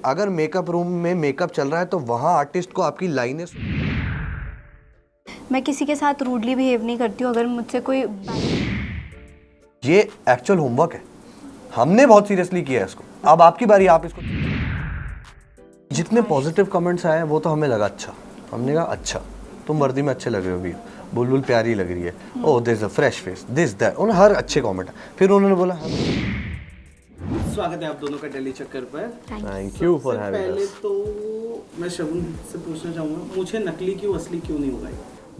अगर makeup room में makeup चल रहा है तो वहाँ आर्टिस्ट को आपकी लाइनें मैं किसी के साथ रूडली बिहेव नहीं करती हूँ। अगर मुझसे कोई ये एक्चुअल होमवर्क है, हमने बहुत सीरियसली किया है इसको। अब आपकी बारी, आप इसको। जितने पॉजिटिव कमेंट्स आए वो तो हमें लगा अच्छा, हमने कहा अच्छा तुम वर्दी में अच्छे लग रहे हो वीर, बुलबुल प्यारी लग रही है, oh this a fresh face, this that, उन्हें हर अच्छे कमेंट। फिर उन्होंने बोला स्वागत है आप दोनों का दिल्ली चक्कर पर। थैंक यू फॉर हैविंग पहले अस। तो मैं शगुन से पूछना चाहूँगा, मुझे नकली क्यों असली क्यों नहीं होगा?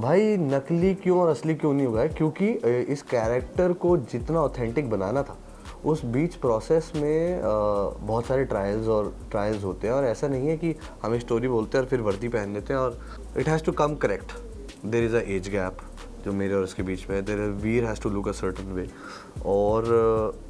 भाई नकली क्यों और असली क्यों नहीं हुआ है, क्योंकि इस कैरेक्टर को जितना ऑथेंटिक बनाना था उस बीच प्रोसेस में बहुत सारे ट्रायल्स होते हैं। और ऐसा नहीं है कि हम स्टोरी बोलते हैं और फिर वर्दी पहन लेते हैं, और it has to come correct. There is a age gap जो मेरे और उसके बीच में है। There we're has to look a certain way, और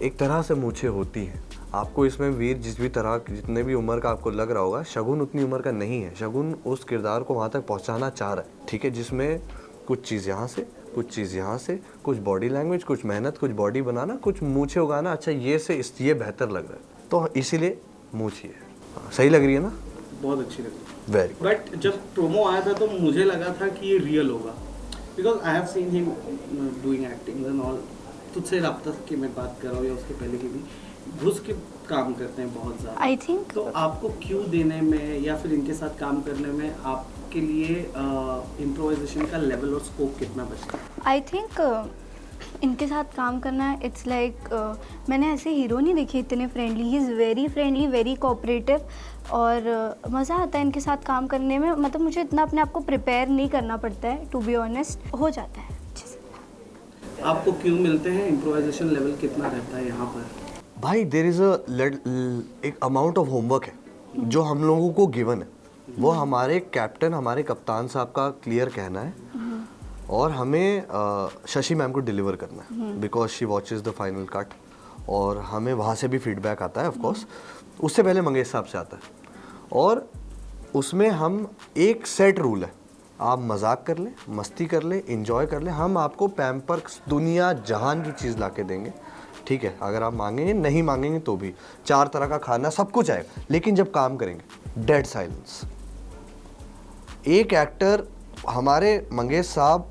एक तरह से मूछें होती हैं। आपको इसमें वीर जिस भी तरह जितने भी उम्र का आपको लग रहा होगा, शगुन उतनी उम्र का नहीं है। शगुन उस किरदार को वहाँ तक पहुँचाना चाह रहा है, ठीक है, जिसमें कुछ चीज़ यहाँ से, कुछ चीज़ यहाँ से, कुछ बॉडी लैंग्वेज, कुछ मेहनत, कुछ बॉडी बनाना, कुछ मूछें उगाना। अच्छा ये से ये बेहतर लग रहा है तो इसीलिए मूछ ही है। हाँ, सही लग रही है ना? बहुत अच्छी लगी। वेरी बट जब प्रोमो आया था तो मुझे लगा था कि ये रियल होगा, because I have seen him doing acting and all. तुझसे रब्ता की मैं बात कर रहा हूँ या उसके पहले की भी, घुस के काम करते हैं बहुत ज़्यादा। आई थिंक तो आपको क्यों देने में या फिर इनके साथ काम करने में आपके लिए इम्प्रोवाइजेशन का लेवल और स्कोप कितना बचता है? आई थिंक इनके साथ काम करना है, इट्स लाइक मैंने ऐसे हीरो नहीं देखे इतने friendly. He is very friendly, very cooperative, और मज़ा आता है इनके साथ काम करने में। मतलब मुझे इतना अपने आप को प्रिपेयर नहीं करना पड़ता है, टू बी ऑनेस्ट, हो जाता है अच्छे से। आपको क्यों मिलते हैं? इम्प्रोवाइजेशन लेवल कितना रहता है यहाँ पर? भाई देयर इज़ एक अमाउंट ऑफ होमवर्क है जो हम लोगों को गिवन है। वो हमारे कैप्टन, हमारे कप्तान साहब का क्लियर कहना है, और हमें शशि मैम को डिलीवर करना है, because she watches the final cut, और हमें वहाँ से भी फीडबैक आता है ऑफ कोर्स। उससे पहले मंगेश साहब से आता है, और उसमें हम एक सेट रूल है, आप मजाक कर लें, मस्ती कर लें, इंजॉय कर लें, हम आपको पैम्पर दुनिया जहान की चीज़ ला के देंगे, ठीक है। अगर आप मांगेंगे, नहीं मांगेंगे तो भी 4 तरह का खाना, सब कुछ आएगा। लेकिन जब काम करेंगे, डेड साइलेंस। एक एक्टर, हमारे मंगेश साहब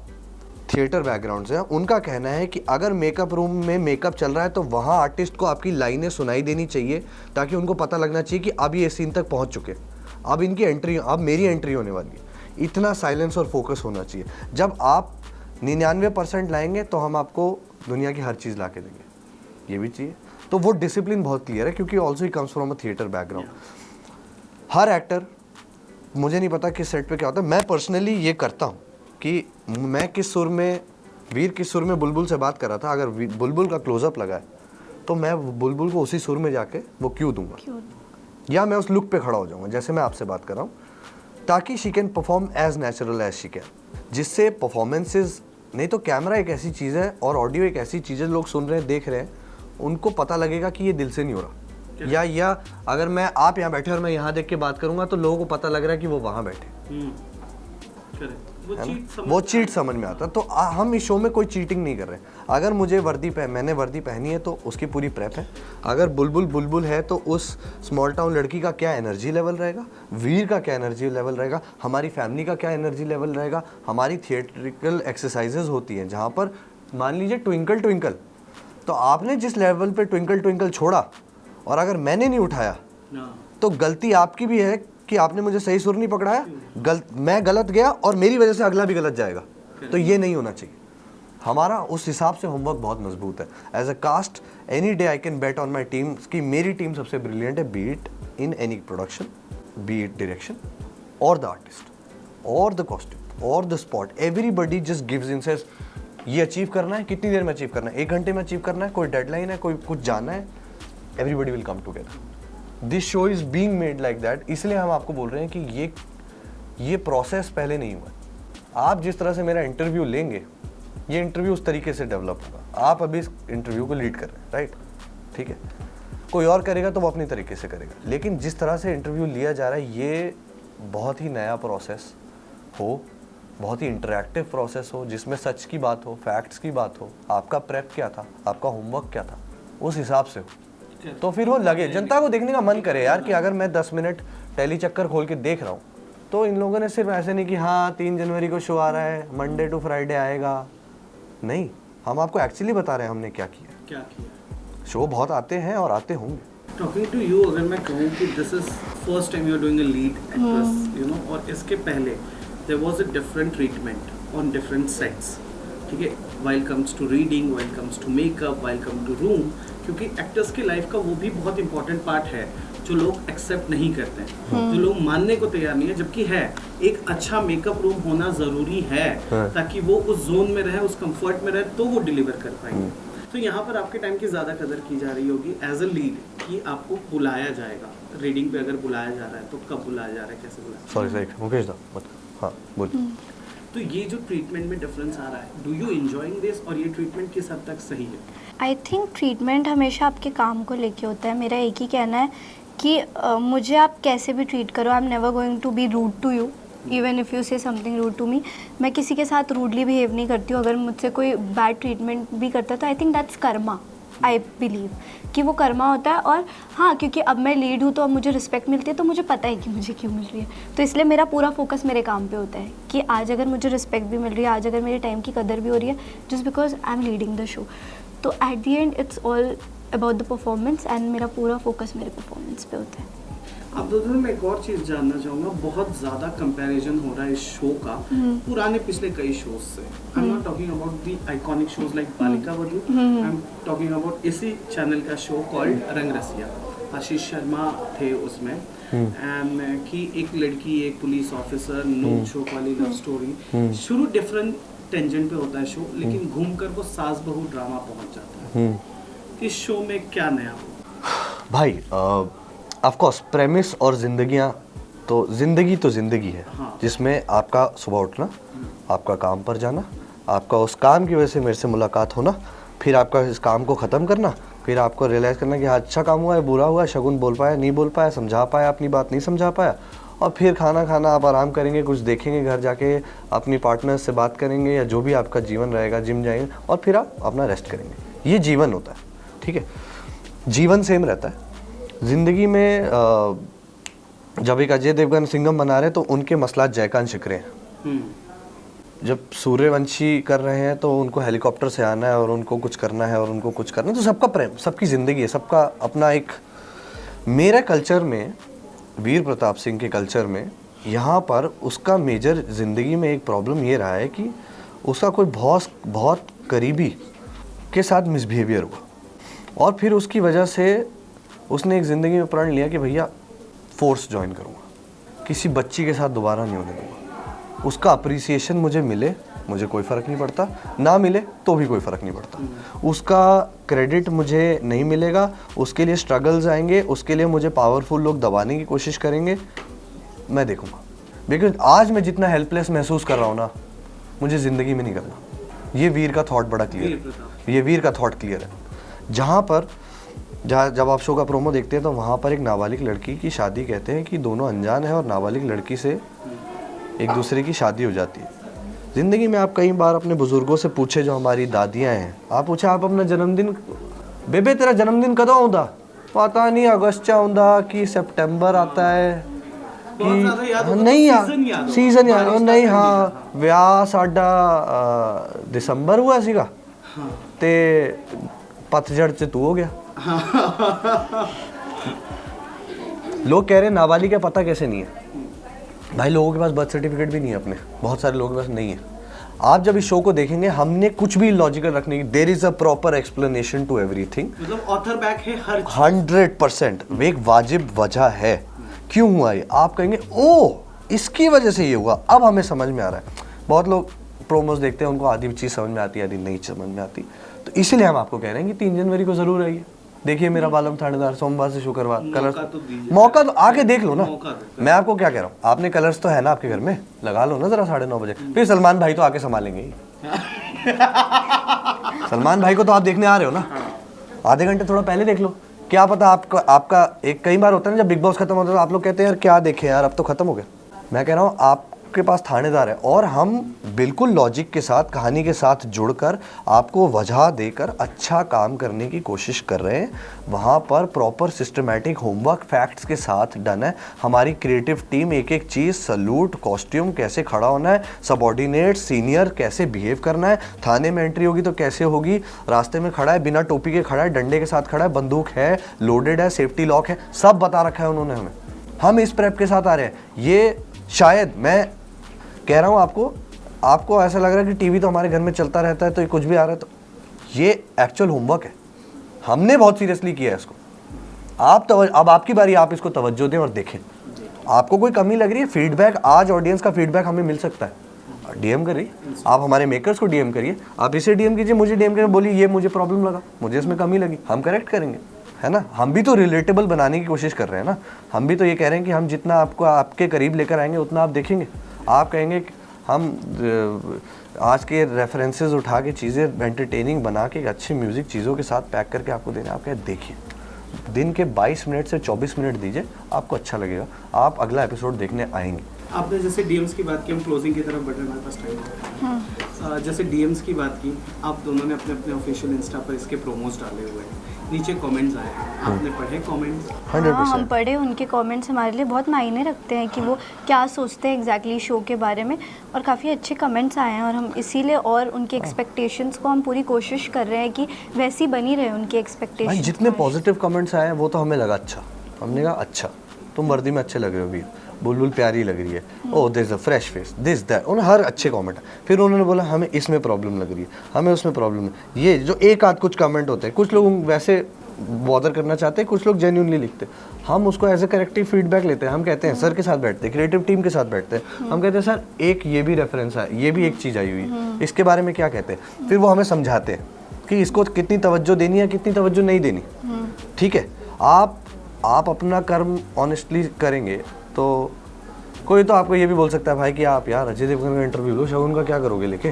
थिएटर बैकग्राउंड से हैं, उनका कहना है कि अगर मेकअप रूम में मेकअप चल रहा है तो वहाँ आर्टिस्ट को आपकी लाइनें सुनाई देनी चाहिए, ताकि उनको पता लगना चाहिए कि अब ये सीन तक पहुँच चुके, अब इनकी एंट्री, अब मेरी एंट्री होने वाली है। इतना साइलेंस और फोकस होना चाहिए। जब आप 99% लाएंगे तो हम आपको दुनिया की हर चीज़ ला के देंगे, ये भी चाहिए। तो वो डिसिप्लिन बहुत क्लियर है, क्योंकि also he comes from a theatre background. Her actor, मुझे नहीं पता किस सेट पे क्या होता है, मैं पर्सनली ये करता हूँ कि मैं किस सुर में, वीर किस सुर में बुलबुल से बात कर रहा था, अगर बुलबुल का क्लोजअप लगा है तो मैं बुलबुल को उसी सुर में जाके वो क्यों दूंगा, या मैं उस लुक पे खड़ा हो जाऊंगा जैसे मैं आपसे बात कर रहा हूँ, ताकि she can perform as natural as she can, जिससे परफॉर्मेंसेज। नहीं तो कैमरा एक ऐसी चीज़ है और ऑडियो एक ऐसी चीज़ है, लोग सुन रहे हैं, देख रहे हैं, उनको पता लगेगा कि ये दिल से नहीं हो रहा, या अगर मैं, आप यहाँ बैठे और मैं यहाँ देख के बात करूँगा तो लोगों को पता लग रहा है कि वो वहाँ बैठे, वो चीट समझ में आता है। तो हम इस शो में कोई चीटिंग नहीं कर रहे हैं। अगर मुझे मैंने वर्दी पहनी है तो उसकी पूरी प्रेप है। अगर बुलबुल है तो उस स्मॉल टाउन लड़की का क्या एनर्जी लेवल रहेगा, वीर का क्या एनर्जी लेवल रहेगा, हमारी फैमिली का क्या एनर्जी लेवल रहेगा। हमारी थिएट्रिकल एक्सरसाइजेज होती हैं जहाँ पर मान लीजिए ट्विंकल ट्विंकल, तो आपने जिस लेवल पर ट्विंकल ट्विंकल छोड़ा और अगर मैंने नहीं उठाया तो गलती आपकी भी है कि आपने मुझे सही सुर नहीं पकड़ाया, मैं गलत गया और मेरी वजह से अगला भी गलत जाएगा। तो ये नहीं होना चाहिए। हमारा उस हिसाब से होमवर्क बहुत मजबूत है। As a cast, any day I can bet on my team कि मेरी टीम सबसे ब्रिलियंट है, be it in any production, be it direction और द आर्टिस्ट और द कॉस्ट्यूम और the spot. Everybody just gives in, says ये achieve करना है, कितनी देर में अचीव करना है, 1 घंटे में अचीव करना है, कोई डेडलाइन है, कोई कुछ जाना है, everybody will come together. This show is being made like that. इसलिए हम आपको बोल रहे हैं कि ये प्रोसेस पहले नहीं हुआ। आप जिस तरह से मेरा इंटरव्यू लेंगे, ये इंटरव्यू उस तरीके से डेवलप होगा। आप अभी इस इंटरव्यू को लीड कर रहे हैं, राइट, ठीक है। कोई और करेगा तो वो अपनी तरीके से करेगा, लेकिन जिस तरह से इंटरव्यू लिया जा रहा है ये बहुत ही नया प्रोसेस हो, बहुत ही इंटरैक्टिव प्रोसेस हो, जिसमें सच की बात हो, फैक्ट्स की बात हो, आपका प्रेप क्या था, आपका होमवर्क क्या था, उस हिसाब से हो। तो फिर वो लगे, जनता को देखने का मन करे यार कि अगर मैं 10 मिनट टेली चक्कर खोल के देख रहा हूँ तो इन लोगों ने सिर्फ ऐसे नहीं कि हाँ 3 जनवरी को शो आ रहा है, मंडे टू फ्राइडे आएगा, नहीं, हम आपको एक्चुअली बता रहे हैं हमने क्या किया। शो बहुत आते हैं और आते होंगे। टॉकिंग टू यू, अगर मैं कहूँ कि this is first time you are doing a lead actress, you know, और इसके पहले there was a different treatment on different sets, ठीक है, while comes to reading, while comes to makeup, while come to room, क्योंकि actors की life का वो भी बहुत इंपॉर्टेंट पार्ट है जो लोग एक्सेप्ट नहीं करते हैं, जो लोग मानने को तैयार नहीं है, जबकि है एक अच्छा मेकअप रूम होना ज़रूरी है ताकि वो उस जोन में रहे, उस कंफर्ट में रहे, तो वो डिलीवर कर पाएंगे। तो यहाँ पर आपके टाइम की ज़्यादा कदर की जा रही होगी एज अ लीड कि आपको बुलाया जाएगा, रीडिंग पे अगर बुलाया जा रहा है तो कब बुलाया जा रहा है, कैसे बुलाया। सॉरी मुकेश दा मत, हाँ बोलिए। तो ये जो ट्रीटमेंट में डिफरेंस आ रहा है, डू यू एंजॉयिंग दिस, और ये ट्रीटमेंट किस हद तक सही है? आई थिंक ट्रीटमेंट हमेशा आपके काम को लेके होता है। मेरा एक ही कहना है कि मुझे आप कैसे भी ट्रीट करो, I am never going to be rude to you, even if you say something rude to me. मैं किसी के साथ रूडली बिहेव नहीं करती हूँ। अगर मुझसे कोई बैड ट्रीटमेंट भी करता है तो I think that's Karma, I believe कि वो कर्मा होता है। और हाँ, क्योंकि अब मैं लीड हूँ तो अब मुझे रिस्पेक्ट मिलती है, तो मुझे पता है कि मुझे क्यों मिल रही है, तो इसलिए मेरा पूरा फोकस मेरे काम पे होता है कि आज अगर मुझे रिस्पेक्ट भी मिल रही है, आज अगर मेरे टाइम की कदर भी हो रही है, just because I am leading the show. तो at the end it's all about the performance and मेरा पूरा फोकस मेरे परफॉर्मेंस पे होता है। अब दोस्तों मैं एक और चीज़ जानना चाहूँगा, बहुत ज़्यादा कंपैरिजन हो रहा है इस शो का पुराने पिछले कई शोज से। I am not talking about the iconic shows like Balika Vadhu, I am talking about इसी चैनल का शो कॉल्ड रंग रसिया। आशीष शर्मा थे उसमें, एंड कि एक लड़की, एक पुलिस ऑफिसर, नोक झोंक वाली लव स्टोरी। शुरू डिफरेंट टेंजेंट पे होता है शो, लेकिन घूमकर वो सास बहू ड्रामा पहुंच जाता है। इस शो में क्या नया हो भाई? ऑफ कोर्स प्रेमिस और जिंदगी तो जिंदगी है, हाँ। जिसमें आपका सुबह उठना, आपका काम पर जाना, आपका उस काम की वजह से मेरे से मुलाकात होना, फिर आपका इस काम को ख़त्म करना, फिर आपको रियलाइज़ करना कि हाँ अच्छा काम हुआ है, बुरा हुआ है, शगुन बोल पाया, नहीं बोल पाया, समझा पाया, अपनी बात नहीं समझा पाया, और फिर खाना खाना, आप आराम करेंगे, कुछ देखेंगे, घर जाके अपनी पार्टनर से बात करेंगे या जो भी आपका जीवन रहेगा, जिम जाएंगे, और फिर आप अपना रेस्ट करेंगे। ये जीवन होता है, ठीक है, जीवन सेम रहता है। ज़िंदगी में जब एक अजय देवगन सिंघम बना रहे हैं तो उनके मसलात जयकांत शिकरे हैं। जब सूर्यवंशी कर रहे हैं तो उनको हेलीकॉप्टर से आना है और उनको कुछ करना है और उनको कुछ करना है, तो सबका प्रेम, सबकी ज़िंदगी है, सबका अपना एक। मेरे कल्चर में, वीर प्रताप सिंह के कल्चर में, यहाँ पर उसका मेजर ज़िंदगी में एक प्रॉब्लम ये रहा है कि उसका कोई बहुत करीबी के साथ मिसबिहेवियर हुआ और फिर उसकी वजह से उसने एक ज़िंदगी में प्रण लिया कि भैया फोर्स ज्वाइन करूँगा, किसी बच्ची के साथ दोबारा नहीं होने दूँगा। उसका अप्रिसिएशन मुझे मिले, मुझे कोई फ़र्क नहीं पड़ता, ना मिले तो भी कोई फ़र्क नहीं पड़ता। उसका क्रेडिट मुझे नहीं मिलेगा, उसके लिए स्ट्रगल्स आएंगे, उसके लिए मुझे पावरफुल लोग दबाने की कोशिश करेंगे, मैं देखूँगा। बिकॉज आज मैं जितना हेल्पलेस महसूस कर रहा हूँ ना, मुझे ज़िंदगी में नहीं करना। ये वीर का थॉट बड़ा क्लियर है, ये वीर का थॉट क्लियर है। जब आप शो का प्रोमो देखते हैं तो वहाँ पर एक नाबालिग लड़की की शादी, कहते हैं कि दोनों अनजान है और नाबालिग लड़की से एक दूसरे की शादी हो जाती है। ज़िंदगी में आप कई बार अपने बुज़ुर्गों से पूछे, जो हमारी दादियाँ हैं, आप पूछे आप अपना जन्मदिन, बेबे तेरा जन्मदिन कदों आउंदा? पता नहीं, अगस्त आउंदा कि सितंबर आता है कि नहीं यार, सीजन यार नहीं, हाँ विआह साडा दिसंबर हुआ सीगा ते पतझड़ च तू हो गया। लोग कह रहे हैं नाबालिग का पता कैसे नहीं है? भाई लोगों के पास बर्थ सर्टिफिकेट भी नहीं है अपने, बहुत सारे लोगों के पास नहीं है। आप जब इस शो को देखेंगे, हमने कुछ भी लॉजिकल रखने की, there is a proper explanation to everything, मतलब ऑथर बैक है हर 100%। वे एक वाजिब वजह है क्यों हुआ ये। आप कहेंगे ओ इसकी वजह से ये हुआ, अब हमें समझ में आ रहा है। बहुत लोग प्रोमोस देखते हैं, उनको आधी चीज़ समझ में आती है, आधी नहीं समझ में आती, तो इसीलिए हम आपको कह रहे हैं कि 3 जनवरी को ज़रूर आइए। देखिए मेरा बालम थानेदार, सोमवार से शुक्रवार, कलर्स मौका तो आके देख लो ना। मैं आपको क्या कह रहा हूँ, आपने कलर्स तो है ना आपके घर में, लगा लो ना जरा 9:30 बजे। फिर सलमान भाई तो आके संभालेंगे ही। सलमान भाई को तो आप देखने आ रहे हो ना, आधे घंटे थोड़ा पहले देख लो। क्या पता आपका एक कई बार होता है ना, जब बिग बॉस खत्म होता है तो आप लोग कहते हैं यार क्या देखें यार, अब तो खत्म हो गया। मैं कह रहा हूँ आप आपके पास थानेदार है और हम बिल्कुल लॉजिक के साथ, कहानी के साथ जुड़कर आपको वजह देकर अच्छा काम करने की कोशिश कर रहे हैं। वहाँ पर प्रॉपर सिस्टमैटिक होमवर्क फैक्ट्स के साथ डन है। हमारी क्रिएटिव टीम एक एक चीज़, सलूट, कॉस्ट्यूम, कैसे खड़ा होना है, सबॉर्डिनेट, सीनियर कैसे बिहेव करना है, थाने में एंट्री होगी तो कैसे होगी, रास्ते में खड़ा है बिना टोपी के खड़ा है, डंडे के साथ खड़ा है, बंदूक है, लोडेड है, सेफ्टी लॉक है, सब बता रखा है उन्होंने हमें। हम इस प्रेप के साथ आ रहे हैं। ये शायद मैं कह रहा हूँ आपको ऐसा लग रहा है कि टीवी तो हमारे घर में चलता रहता है तो ये कुछ भी आ रहा है, तो ये एक्चुअल होमवर्क है। हमने बहुत सीरियसली किया है इसको। अब आपकी बारी, आप इसको तवज्जो दें और देखें। आपको कोई कमी लग रही है, फीडबैक, आज ऑडियंस का फीडबैक हमें मिल सकता है, डीएम करिए, आप हमारे मेकर्स को डीएम करिए, आप इसे डीएम कीजिए, मुझे डीएम करिए, बोलिए ये मुझे प्रॉब्लम लगा, मुझे इसमें कमी लगी, हम करेक्ट करेंगे, है ना। हम भी तो रिलेटेबल बनाने की कोशिश कर रहे हैं ना। हम भी तो ये कह रहे हैं कि हम जितना आपको आपके करीब लेकर आएंगे उतना आप देखेंगे, आप कहेंगे कि हम आज के रेफरेंसेस उठा के चीज़ें एंटरटेनिंग बना के अच्छी म्यूज़िक चीज़ों के साथ पैक करके आपको देने, आप कहें देखिए, दिन के 22 मिनट से 24 मिनट दीजिए, आपको अच्छा लगेगा, आप अगला एपिसोड देखने आएंगे। आपने जैसे डीएम्स की बात की, हम क्लोजिंग की तरफ बढ़ रहे हैं, हमारे पास टाइम है। जैसे डीएम्स की बात की, आप दोनों ने अपने अपने ऑफिशियल इंस्टा पर इसके प्रोमोज डाले हुए हैं, नीचे कमेंट्स आए हैं, आपने पढ़े कमेंट्स? हाँ, हम पढ़े। उनके कमेंट्स हमारे लिए बहुत मायने रखते हैं कि वो क्या सोचते हैं एग्जैक्टली शो के बारे में, और काफ़ी अच्छे कमेंट्स आए हैं और हम इसीलिए और उनके एक्सपेक्टेशंस को हम पूरी कोशिश कर रहे हैं कि वैसी बनी रहे उनकी एक्सपेक्टेशंस। जितने पॉजिटिव कमेंट्स आए हैं वो तो हमें लगा अच्छा, हमने कहा अच्छा तुम वर्दी में अच्छे लग रहे हो वीर, बुलबुल प्यारी लग रही है, oh this is a fresh face, this that, उन्हें हर अच्छे कमेंट है। फिर उन्होंने बोला हमें इसमें प्रॉब्लम लग रही है, हमें उसमें प्रॉब्लम है। ये जो एक आध कुछ कमेंट होते हैं, कुछ लोग वैसे बॉदर करना चाहते हैं, कुछ लोग जेन्युइनली लिखते हैं, हम उसको एज ए करेक्टिव फीडबैक लेते हैं। हम कहते हैं सर के साथ बैठते हैं, क्रिएटिव टीम के साथ बैठते हैं, हम कहते हैं सर एक ये भी रेफरेंस है, ये भी एक चीज़ आई हुई है, इसके बारे में क्या कहते हैं। फिर वो हमें समझाते हैं कि इसको कितनी तवज्जो देनी है, कितनी तवज्जो नहीं देनी। ठीक है, आप अपना कर्म ऑनेस्टली करेंगे तो कोई तो आपको ये भी बोल सकता है भाई कि आप यार अजय देवगन का इंटरव्यू लो, शगुन का क्या करोगे लेके,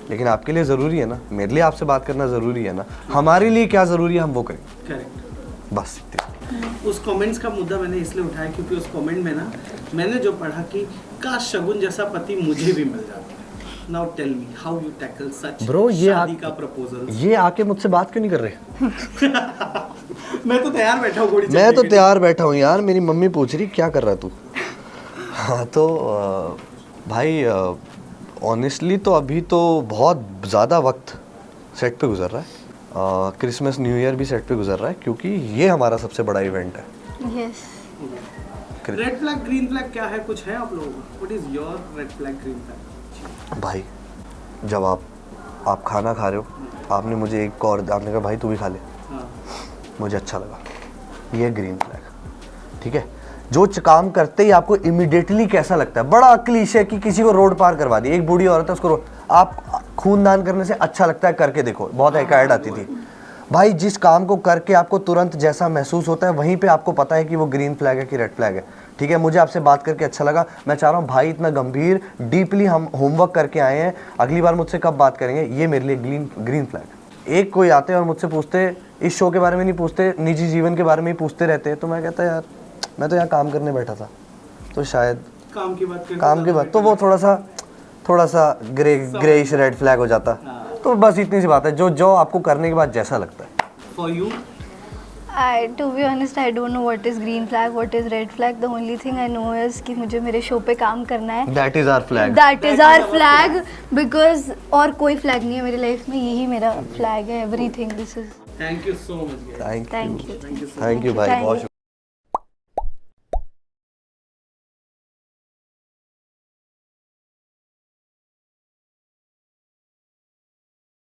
लेकिन आपके लिए ज़रूरी है ना, मेरे लिए आपसे बात करना ज़रूरी है ना, हमारे लिए क्या ज़रूरी है हम वो करें। करेक्ट, बस इतना। उस कमेंट्स का मुद्दा मैंने इसलिए उठाया क्योंकि उस कमेंट में ना मैंने जो पढ़ा कि काश शगुन जैसा पति मुझे भी मिल जाता। Now tell me how you tackle such bro, ये शादी का प्रपोजल। ये आके मुझसे बात क्यों नहीं कर रहे? मैं तो तैयार बैठा हूँ घोड़ी चढ़ने मैं तो के लिए। तैयार बैठा हूँ यार, मेरी मम्मी पूछ रही क्या कर रहा तू। हाँ तो भाई ऑनेस्टली तो अभी तो बहुत ज़्यादा वक्त सेट पे गुजर रहा है, क्रिसमस न्यू ईयर भी सेट पे गुजर रहा है क्योंकि ये हमारा सबसे बड़ा इवेंट है। Yes. Red flag green flag क्या है, कुछ है आप लोगों को? What is your red flag green flag? भाई जब आप खाना खा रहे हो, आपने मुझे एक और आपने कहा भाई तू भी खा ले, हाँ। मुझे अच्छा लगा, ये ग्रीन फ्लैग। ठीक है, जो काम करते ही आपको इमिडिएटली कैसा लगता है, बड़ा क्लीशे कि किसी को रोड पार करवा दी, एक बूढ़ी औरत है उसको रोड, आप खून दान करने से अच्छा लगता है करके देखो, बहुत एक ऐड आती थी भाई, जिस काम को करके आपको तुरंत जैसा महसूस होता है वहीं पे आपको पता है कि वो ग्रीन फ्लैग है कि रेड फ्लैग है। ठीक है, मुझे आपसे बात करके अच्छा लगा, मैं चाह रहा हूँ भाई इतना गंभीर डीपली हम होमवर्क करके आए हैं, अगली बार मुझसे कब बात करेंगे, ये मेरे लिए ग्रीन फ्लैग। एक कोई आते और मुझसे पूछते, इस शो के बारे में नहीं पूछते, निजी जीवन के बारे में ही पूछते रहते, तो मैं कहता यार मैं तो यहाँ काम करने बैठा था, तो शायद काम की बात तो वो थोड़ा सा ग्रेइश रेड फ्लैग हो जाता। तो बस इतनी सी बात है, जो आपको करने के बाद जैसा लगता है। For you? To be honest, I don't know what is green flag, what is red flag. The only thing I know is कि मुझे मेरे शो पे काम करना है। That is our flag. That is our flag because और कोई flag नहीं है मेरी लाइफ में, यही मेरा फ्लैग है। Everything this is. Thank you so much guys. Thank you. Thank you. Thank you so much. Thank you भाई, बहुत